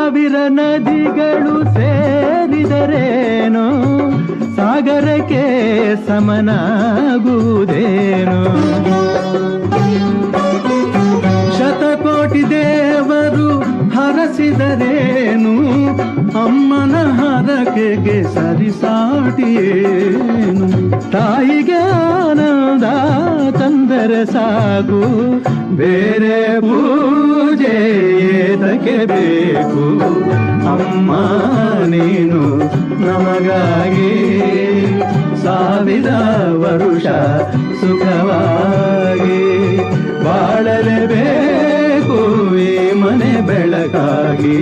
ಸಾವಿರ ನದಿಗಳು ಸೇರಿದರೇನು ಸಾಗರಕ್ಕೆ ಸಮನಾಗುವುದೇನು? ಶತಕೋಟಿ ದೇವರು ಹರಸಿದರೇನು ಅಮ್ಮನ ಹರಕೆಗೆ ಸರಿಸಾಟಿಯೇನು? ತಾಯಿಗೆ ಆನಂದ ತಂದರೆ ಸಾಕು, ಬೇರೆ ಪೂಜೆ ಏತಕ್ಕೆ ಬೇಕು? ಅಮ್ಮ ನೀನು ನಮಗಾಗಿ ಸಾವಿರ ವರುಷ ಸುಖವಾಗಿ ಬಾಳಲೇಬೇಕು ಈ ಮನೆ ಬೆಳಕಾಗಿ.